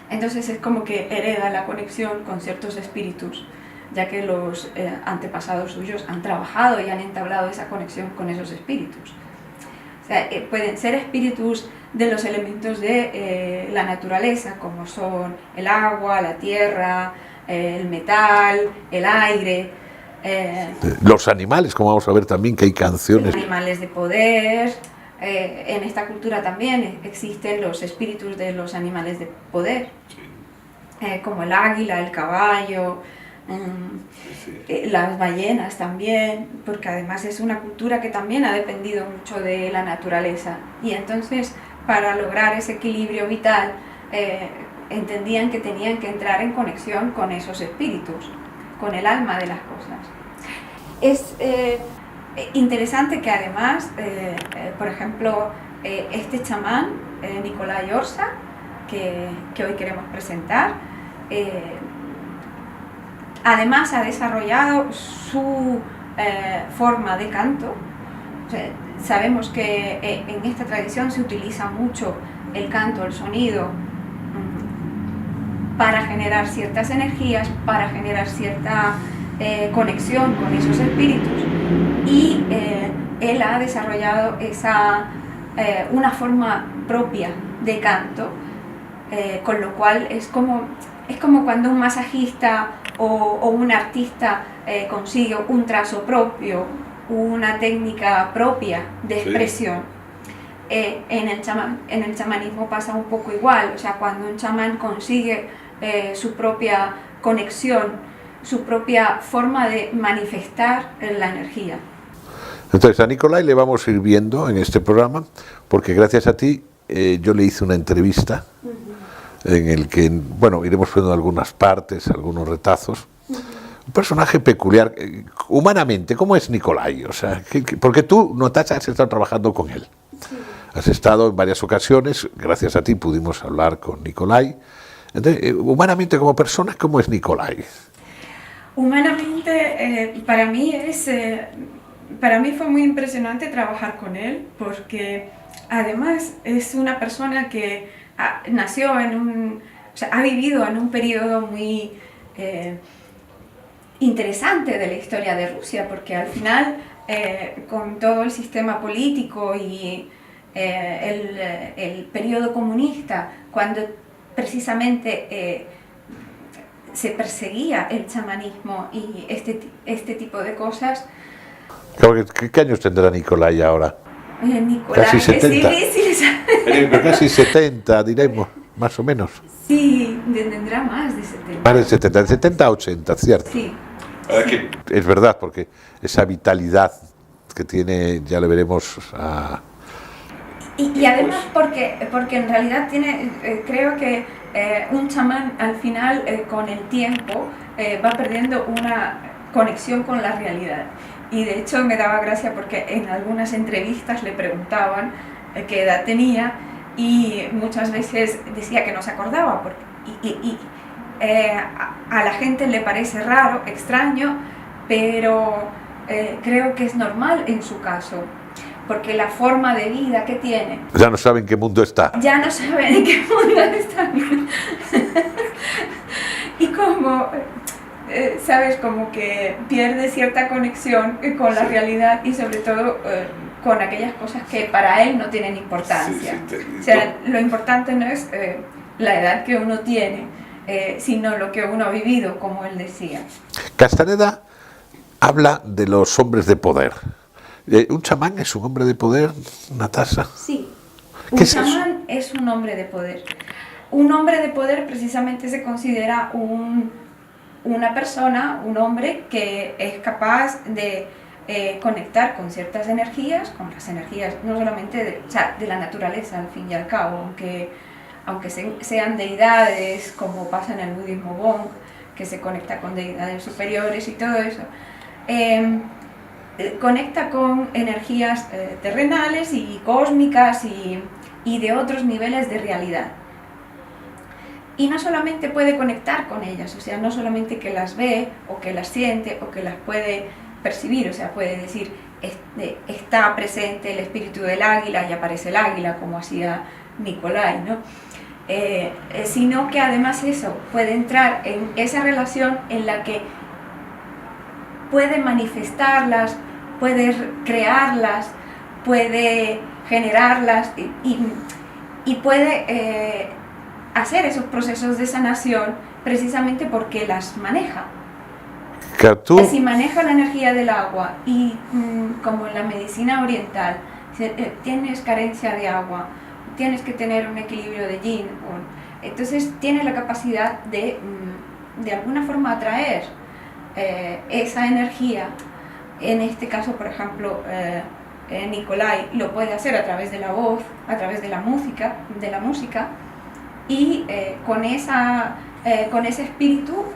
S3: entonces es como que hereda la conexión con ciertos espíritus, ya que los antepasados suyos han trabajado y han entablado esa conexión con esos espíritus. O sea, pueden ser espíritus de los elementos de la naturaleza, como son el agua, la tierra, el metal, el aire.
S1: Los animales, como vamos a ver también que hay canciones.
S3: Animales de poder. En esta cultura también existen los espíritus de los animales de poder, como el águila, el caballo, las ballenas también, porque además es una cultura que también ha dependido mucho de la naturaleza. Y entonces, para lograr ese equilibrio vital, entendían que tenían que entrar en conexión con esos espíritus, con el alma de las cosas. Es interesante que además, por ejemplo, este chamán, Nikolai Orsa, que hoy queremos presentar, además ha desarrollado su forma de canto. O sea, sabemos que en esta tradición se utiliza mucho el canto, el sonido, para generar ciertas energías, para generar cierta conexión con esos espíritus, y él ha desarrollado una forma propia de canto, con lo cual es como cuando un masajista o un artista consigue un trazo propio, una técnica propia de expresión. En el chamanismo pasa un poco igual, o sea, cuando un chamán consigue su propia conexión, su propia forma de manifestar la energía.
S1: Entonces a Nikolai le vamos a ir viendo en este programa, porque gracias a ti yo le hice una entrevista en el que, bueno, iremos viendo algunas partes, algunos retazos. Un personaje peculiar. Humanamente, ¿cómo es Nikolai? O sea, porque tú, Natasha, has estado trabajando con él. Sí. Has estado en varias ocasiones, gracias a ti pudimos hablar con Nikolai. Entonces, humanamente como persona, ¿cómo es Nikolai?
S2: Humanamente, para mí fue muy impresionante trabajar con él, porque además es una persona que nació ha vivido en un periodo muy interesante de la historia de Rusia, porque al final, con todo el sistema político y el periodo comunista, cuando precisamente se perseguía el chamanismo y este tipo de cosas.
S1: ¿Qué años tendrá Nikolai ahora?
S3: Nikolai,
S1: casi 70.
S3: Es difícil.
S1: Casi 70, diremos, más o menos.
S3: Sí, tendrá más de 70.
S1: Más de 70, de 70 a 80, ¿cierto?
S3: Sí.
S1: Sí. Es verdad, porque esa vitalidad que tiene, ya le veremos a...
S3: Y además porque en realidad creo que un chamán al final, con el tiempo, va perdiendo una conexión con la realidad. Y de hecho me daba gracia porque en algunas entrevistas le preguntaban qué edad tenía, y muchas veces decía que no se acordaba, a la gente le parece raro, extraño, pero creo que es normal en su caso, porque la forma de vida que tiene...
S1: Ya no saben en qué mundo está.
S3: Ya no saben en qué mundo está. Y como, sabes, como que pierde cierta conexión con la realidad, y sobre todo con aquellas cosas que para él no tienen importancia. O sea, lo importante no es la edad que uno tiene, sino lo que uno ha vivido, como él decía.
S1: Castaneda habla de los hombres de poder. ¿Un chamán es un hombre de poder, Natasha?
S3: Sí, un chamán es un hombre de poder. un hombre de poder precisamente se considera una persona, un hombre que es capaz de conectar con ciertas energías, con las energías no solamente de la naturaleza al fin y al cabo, aunque sean deidades, como pasa en el budismo Bong, que se conecta con deidades superiores y todo eso, conecta con energías terrenales y cósmicas y de otros niveles de realidad. Y no solamente puede conectar con ellas, o sea, no solamente que las ve o que las siente o que las puede percibir, o sea, puede decir, está presente el espíritu del águila y aparece el águila, como hacía Nicolai, ¿no? Sino que además eso puede entrar en esa relación en la que puede manifestarlas, puede crearlas, puede generarlas y puede hacer esos procesos de sanación precisamente porque las maneja. Si maneja la energía del agua y como en la medicina oriental, si tienes carencia de agua, tienes que tener un equilibrio de yin, entonces tiene la capacidad de alguna forma atraer esa energía. En este caso, por ejemplo, Nicolai lo puede hacer a través de la voz, a través de la música y con ese espíritu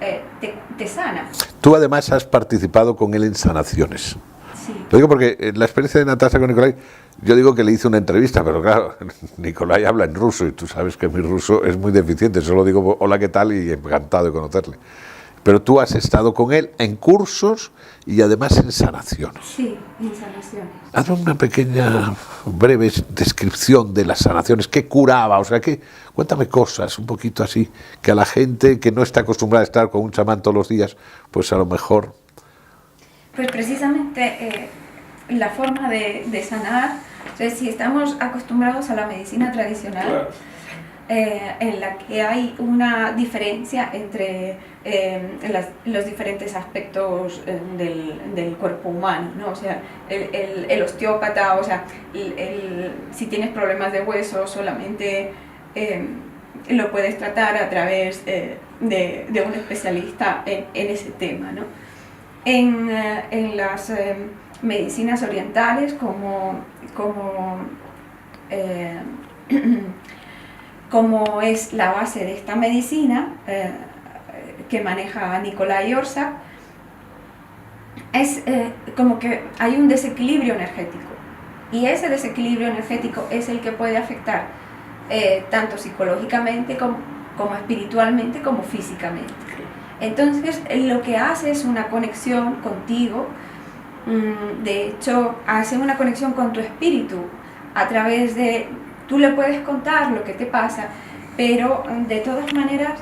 S3: te sana.
S1: Tú además has participado con él en sanaciones.
S3: Sí.
S1: Lo digo porque la experiencia de Natasha con Nicolai, yo digo que le hice una entrevista, pero claro, Nicolai habla en ruso y tú sabes que mi ruso es muy deficiente, solo digo hola, ¿qué tal? Y encantado de conocerle. Pero tú has estado con él en cursos y además en sanaciones.
S3: Sí, en sanaciones.
S1: Hazme una pequeña, breve descripción de las sanaciones. ¿Qué curaba? O sea, cuéntame cosas un poquito así, que a la gente que no está acostumbrada a estar con un chamán todos los días, pues a lo mejor...
S3: Pues precisamente la forma de sanar, entonces, si estamos acostumbrados a la medicina tradicional, claro, en la que hay una diferencia entre los diferentes aspectos del cuerpo humano, ¿no? O sea, el osteópata, o sea, si tienes problemas de hueso solamente lo puedes tratar a través de un especialista en ese tema, ¿no? En las medicinas orientales como es la base de esta medicina que maneja Nicolai Orsak, es como que hay un desequilibrio energético y ese desequilibrio energético es el que puede afectar tanto psicológicamente como espiritualmente como físicamente. Entonces lo que hace es una conexión contigo, de hecho hace una conexión con tu espíritu a través de... Tú le puedes contar lo que te pasa, pero de todas maneras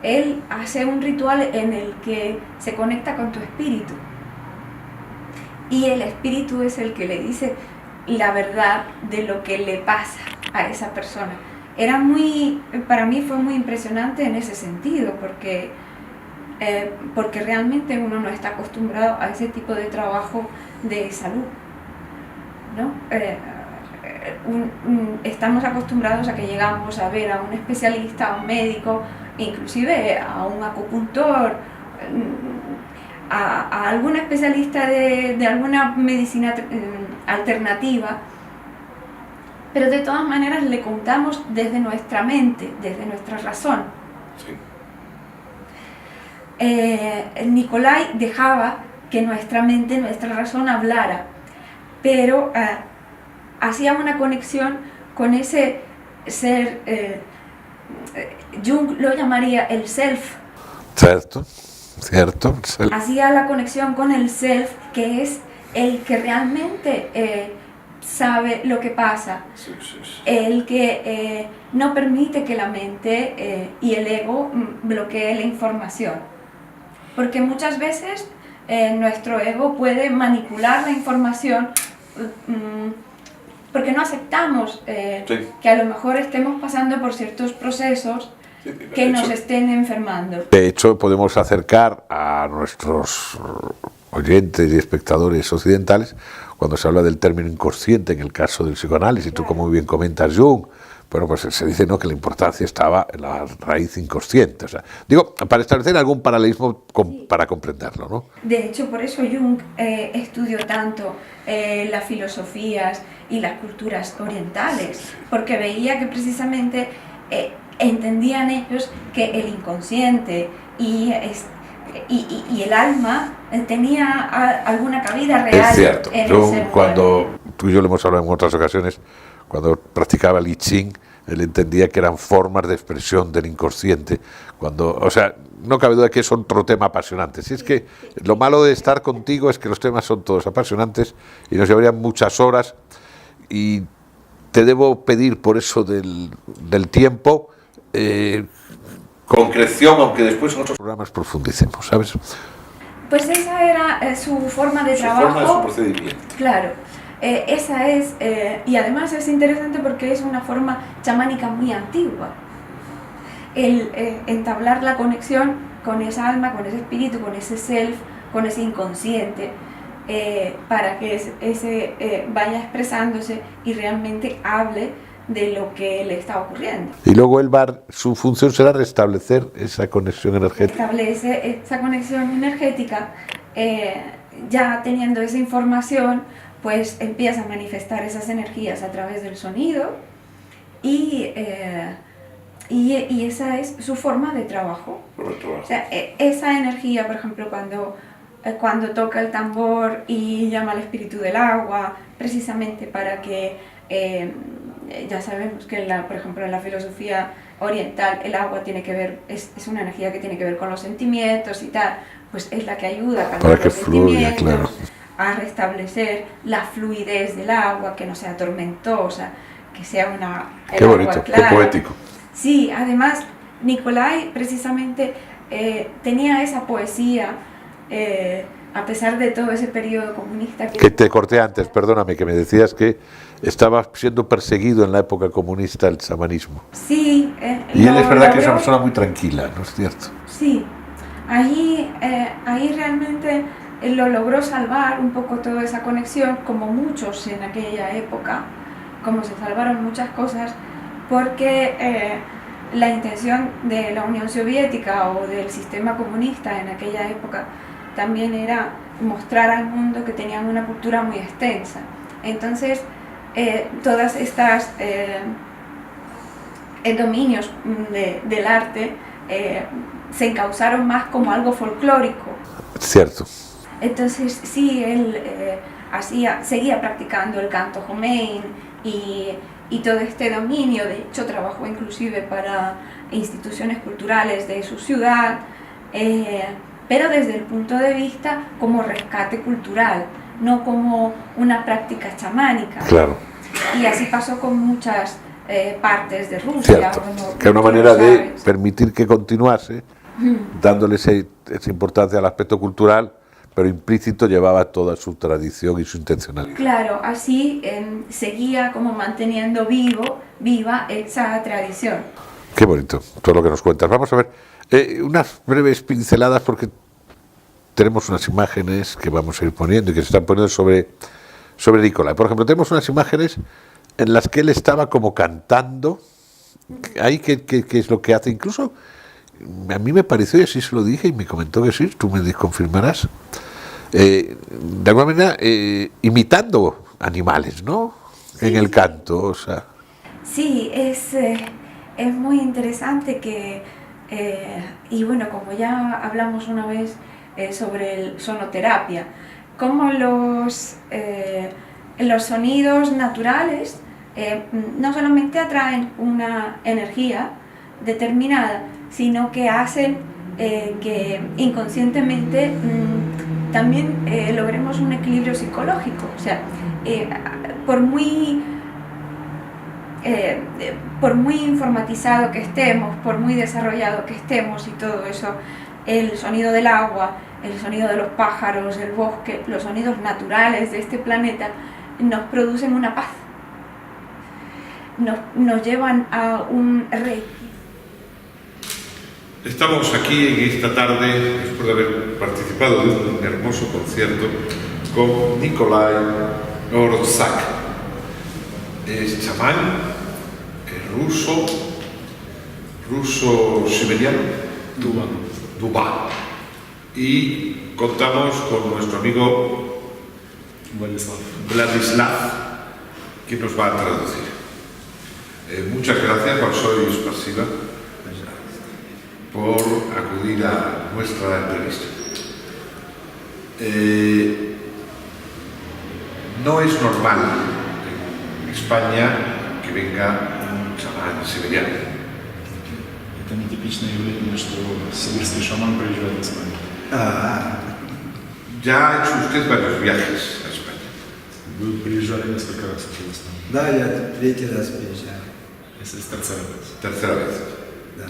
S3: él hace un ritual en el que se conecta con tu espíritu. Y el espíritu es el que le dice la verdad de lo que le pasa a esa persona. Para mí fue muy impresionante en ese sentido, porque realmente uno no está acostumbrado a ese tipo de trabajo de salud, ¿no? Estamos acostumbrados a que llegamos a ver a un especialista, a un médico, inclusive a un acupuntor, a algún especialista de alguna medicina alternativa, pero de todas maneras le contamos desde nuestra mente, desde nuestra razón. Sí. Nicolai dejaba que nuestra mente, nuestra razón hablara, pero hacía una conexión con ese ser, Jung lo llamaría el self. Cierto. Hacía la conexión con el self, que es el que realmente sabe lo que pasa, sí. El que no permite que la mente y el ego bloqueen la información, porque muchas veces nuestro ego puede manipular la información porque no aceptamos sí, que a lo mejor estemos pasando por ciertos procesos que nos estén enfermando.
S1: De hecho, podemos acercar a nuestros oyentes y espectadores occidentales cuando se habla del término inconsciente en el caso del psicoanálisis, tú como muy bien comentas Jung, bueno, pues se dice, ¿no?, que la importancia estaba en la raíz inconsciente. O sea, digo, para establecer algún paralelismo para comprenderlo, ¿no?
S3: De hecho, por eso Jung estudió tanto las filosofías y las culturas orientales, porque veía que precisamente entendían ellos que el inconsciente y el alma tenía alguna cabida real.
S1: Es cierto.
S3: En
S1: Yo,
S3: el ser
S1: cuando tú y yo lo hemos hablado en otras ocasiones, cuando practicaba el I Ching, él entendía que eran formas de expresión del inconsciente. O sea, no cabe duda que es otro tema apasionante. Si es que lo malo de estar contigo es que los temas son todos apasionantes y nos llevarían muchas horas, y te debo pedir por eso del tiempo concreción, aunque después en otros programas profundicemos, ¿sabes?
S3: Pues esa era su forma de trabajo.
S1: Su forma de su procedimiento.
S3: Claro. Esa es, y además es interesante porque es una forma chamánica muy antigua. El entablar la conexión con esa alma, con ese espíritu, con ese self, con ese inconsciente, para que ese vaya expresándose y realmente hable de lo que le está ocurriendo.
S1: Y luego su función será restablecer esa conexión energética.
S3: Establece esa conexión energética, ya teniendo esa información, pues empieza a manifestar esas energías a través del sonido y esa es su forma de trabajo. O sea, esa energía, por ejemplo, cuando toca el tambor y llama al espíritu del agua, precisamente para que, ya sabemos que, por ejemplo, en la filosofía oriental el agua tiene que ver, es una energía que tiene que ver con los sentimientos y tal, pues es la que ayuda a calmar los sentimientos, claro, a restablecer la fluidez del agua, que no sea tormentosa, que sea
S1: qué bonito, clara, qué poético.
S3: Sí, además Nicolai precisamente tenía esa poesía, a pesar de todo ese periodo comunista
S1: que te corté antes, perdóname, que me decías que estaba siendo perseguido en la época comunista el chamanismo.
S3: Sí.
S1: Y él es verdad que es una persona muy tranquila, ¿no es cierto?
S3: Sí, ahí realmente lo logró salvar un poco toda esa conexión, como muchos en aquella época, como se salvaron muchas cosas, porque la intención de la Unión Soviética o del sistema comunista en aquella época también era mostrar al mundo que tenían una cultura muy extensa. Entonces, todas estas dominios del arte se encauzaron más como algo folclórico.
S1: Cierto.
S3: Entonces, sí, él seguía practicando el canto Homein y todo este dominio. De hecho, trabajó inclusive para instituciones culturales de su ciudad, pero desde el punto de vista como rescate cultural, no como una práctica chamánica.
S1: Claro.
S3: Y así pasó con muchas partes de Rusia.
S1: Cierto, que es una manera de permitir que continuase, dándole esa importancia al aspecto cultural, pero implícito llevaba toda su tradición y su intencionalidad.
S3: Claro, así seguía como manteniendo viva esa tradición.
S1: Qué bonito todo lo que nos cuentas. Vamos a ver unas breves pinceladas, porque tenemos unas imágenes que vamos a ir poniendo y que se están poniendo sobre Nicolai. Por ejemplo, tenemos unas imágenes en las que él estaba como cantando. Ahí, ¿qué es lo que hace? Incluso a mí me pareció, y así se lo dije, y me comentó que sí, tú me confirmarás, de alguna manera imitando animales, ¿no? Sí, en el canto, o sea.
S3: Sí, es muy interesante que, y bueno, como ya hablamos una vez sobre el sonoterapia, como los sonidos naturales no solamente atraen una energía determinada, sino que hacen que inconscientemente también logremos un equilibrio psicológico. O sea, por muy informatizado que estemos, por muy desarrollado que estemos y todo eso, el sonido del agua, el sonido de los pájaros, el bosque, los sonidos naturales de este planeta nos producen una paz, nos llevan a un rey.
S1: Estamos aquí en esta tarde, después de haber participado de un hermoso concierto con Nicolai Dvořák. Es chamán ruso-siberiano, Dubá. Y contamos con nuestro amigo Vladislav, que nos va a traducir. Muchas gracias, Balsoy Spasiba, por acudir a nuestra entrevista. No es normal en España que venga un chamán siberiano.
S4: Это нетипичное явление, что сибирский шаман приезжает в Испанию.
S1: Ya ha hecho usted varios viajes a España.
S4: Вы приезжали несколько раз уже в Испанию.
S5: Да, я третий раз приезжаю.
S4: Esa es tercera vez.
S1: Tercera vez.
S5: Да.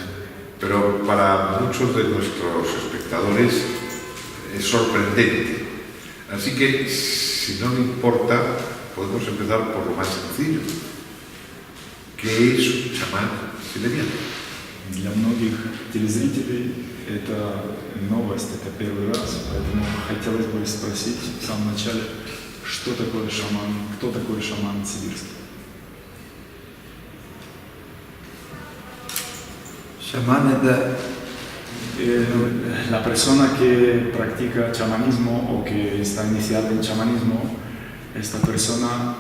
S1: Pero para muchos de nuestros espectadores es sorprendente. Así que, si no le importa, podemos empezar por lo más sencillo. ¿Qué es un chamán siberiano?
S4: Для многих телезрителей это новость, это первый раз, поэтому хотелось бы спросить в самом начале, что такое шаман, кто такой шаман сибирский?
S5: Шаман это
S4: La persona que practica chamanismo o que está iniciada en chamanismo, esta persona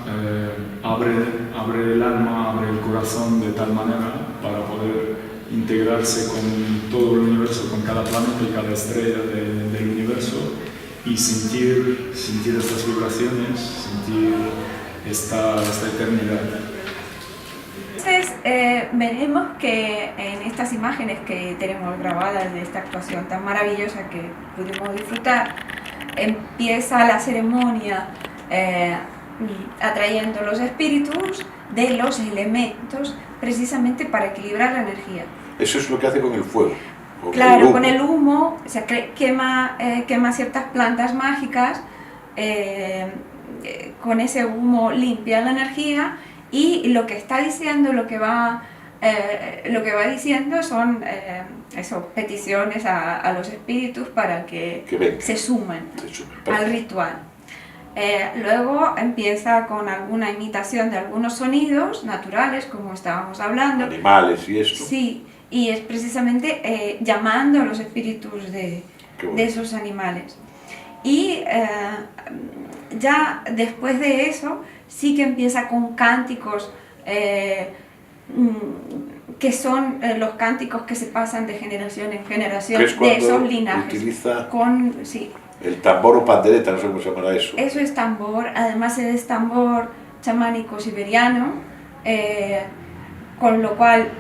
S4: abre el alma, abre el corazón de tal manera para poder integrarse con todo el universo, con cada planeta y cada estrella del universo y sentir estas vibraciones, sentir esta eternidad.
S3: Entonces, veremos que en estas imágenes que tenemos grabadas de esta actuación tan maravillosa que pudimos disfrutar, empieza la ceremonia atrayendo los espíritus de los elementos precisamente para equilibrar la energía.
S1: Eso es lo que hace con el fuego.
S3: Claro, con el humo se quema ciertas plantas mágicas, con ese humo limpia la energía. Y lo que está diciendo, lo que va diciendo son peticiones a los espíritus para que se sumen al ritual. Luego empieza con alguna imitación de algunos sonidos naturales, como estábamos hablando.
S1: Animales y esto.
S3: Sí, y es precisamente llamando a los espíritus de esos animales. Y ya después de eso, sí que empieza con cánticos que son los cánticos que se pasan de generación en generación de esos linajes.
S1: Utiliza
S3: sí.
S1: el tambor o pandereta, no sé cómo se llamará eso.
S3: Eso es tambor, además es tambor chamánico siberiano, con lo cual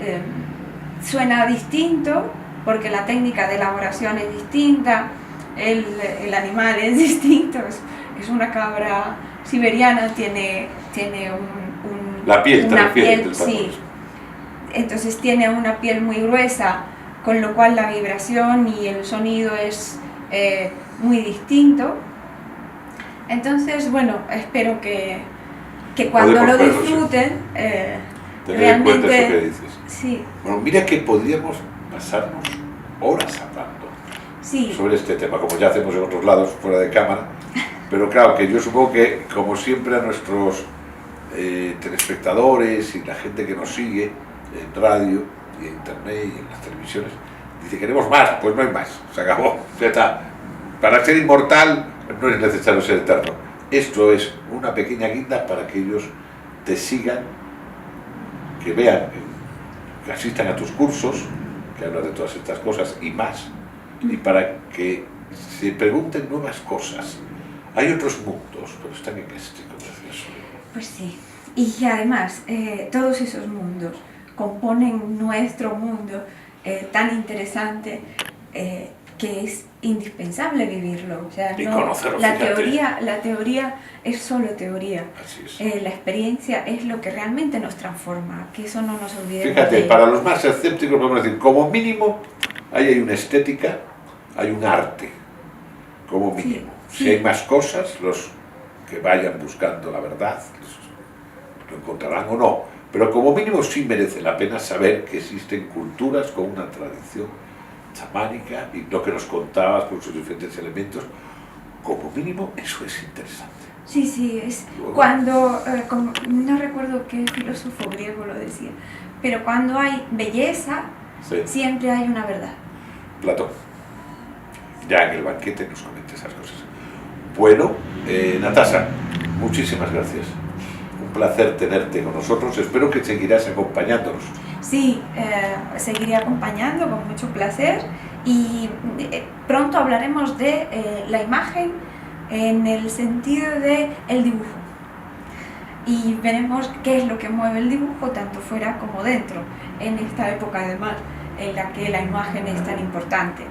S3: suena distinto, porque la técnica de elaboración es distinta, el animal es distinto, es una cabra siberiana, tiene
S1: la piel,
S3: una piel, sí. Entonces tiene una piel muy gruesa, con lo cual la vibración y el sonido es muy distinto. Entonces, bueno, espero que cuando lo disfruten,
S1: tener en cuenta eso que dices.
S3: Sí.
S1: Bueno, mira que podríamos pasarnos horas hablando sobre este tema, como ya hacemos en otros lados, fuera de cámara. Pero claro, que yo supongo que, como siempre, a nuestros telespectadores y la gente que nos sigue en radio y en internet y en las televisiones, dice, queremos más, pues no hay más, se acabó, ya está. Para ser inmortal no es necesario ser eterno. Esto es una pequeña guinda para que ellos te sigan, que vean, que asistan a tus cursos, que hablan de todas estas cosas y más, y para que se pregunten nuevas cosas. Hay otros mundos, pero están en este, como decías.
S3: Pues sí, y además todos esos mundos componen nuestro mundo tan interesante que es indispensable vivirlo. O sea,
S1: y
S3: no,
S1: conocerlo,
S3: la teoría es solo teoría.
S1: Así es.
S3: La experiencia es lo que realmente nos transforma, que eso no nos olvidemos.
S1: Fíjate, para los más escépticos podemos decir, como mínimo, ahí hay una estética, hay un arte, como mínimo.
S3: Sí.
S1: Si hay más cosas, los que vayan buscando la verdad, lo encontrarán o no. Pero como mínimo sí merece la pena saber que existen culturas con una tradición chamánica y lo que nos contabas con sus diferentes elementos. Como mínimo eso es interesante.
S3: Sí, sí, es cuando, no recuerdo qué filósofo griego lo decía, pero cuando hay belleza,
S1: Sí.
S3: siempre hay una verdad.
S1: Platón. Ya en el banquete nos comenta esas cosas. Bueno, Natasha, muchísimas gracias. Un placer tenerte con nosotros. Espero que seguirás acompañándonos.
S3: Sí, seguiré acompañando con mucho placer y pronto hablaremos de la imagen en el sentido de el dibujo. Y veremos qué es lo que mueve el dibujo tanto fuera como dentro, en esta época además en la que la imagen es tan importante.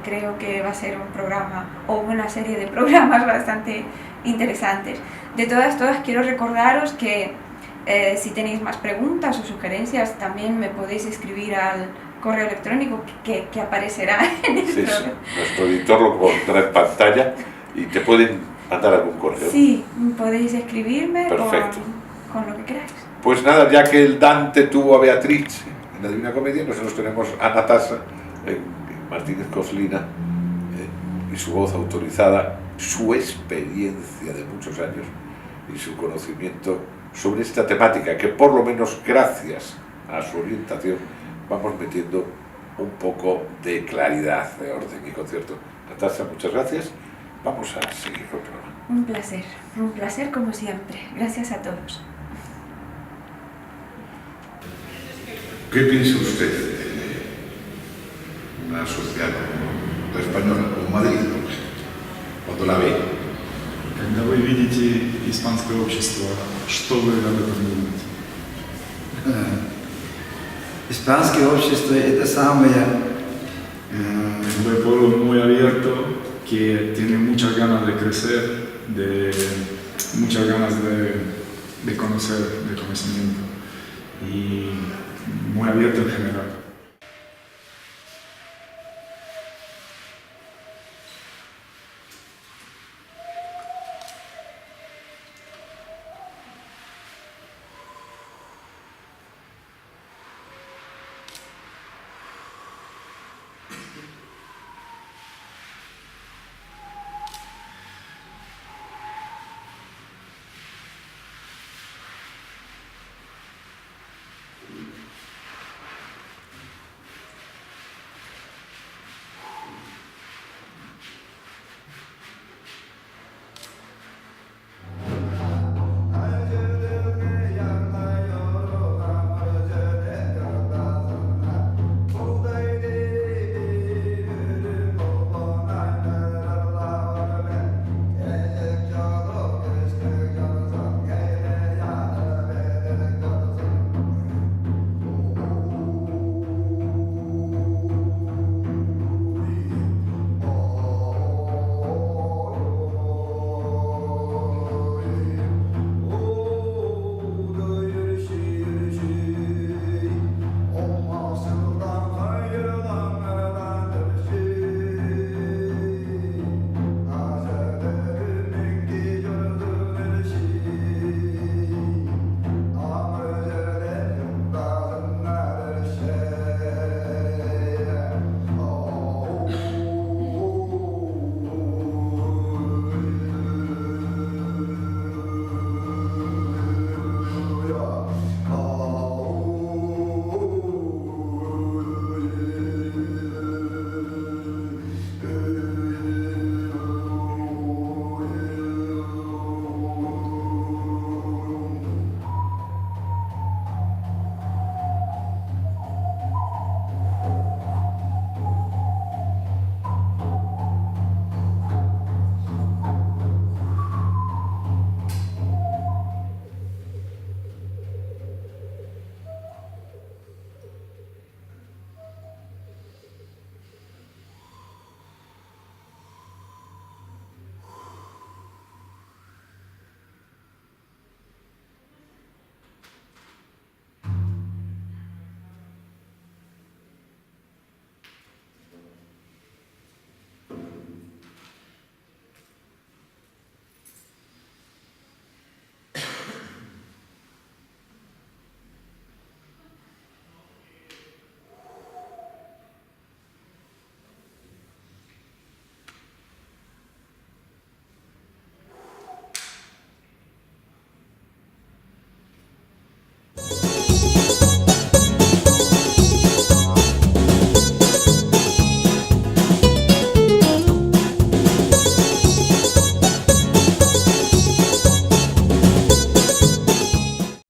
S3: Creo que va a ser un programa o una serie de programas bastante interesantes. De todas, quiero recordaros que si tenéis más preguntas o sugerencias también me podéis escribir al correo electrónico que aparecerá en el programa.
S1: Nuestro editor lo pondrá en pantalla y te pueden mandar algún correo.
S3: Sí, podéis escribirme con lo que queráis.
S1: Pues nada, ya que el Dante tuvo a Beatriz en la Divina Comedia, nosotros tenemos a Natasha en Martínez Coslina y su voz autorizada, su experiencia de muchos años y su conocimiento sobre esta temática que por lo menos gracias a su orientación vamos metiendo un poco de claridad, de orden y concierto. Natasha, muchas gracias. Vamos a seguir con el programa.
S3: Un placer como siempre. Gracias a todos.
S1: ¿Qué piensa usted de una sociedad como la española, como Madrid, por ejemplo, cuando la ve?
S4: Когда вы видите испанское общество, что вы об этом думаете?
S5: Испанское общество – это самое
S4: Es un pueblo muy abierto que tiene muchas ganas de crecer, muchas ganas de conocer, de conocimiento y muy abierto en general.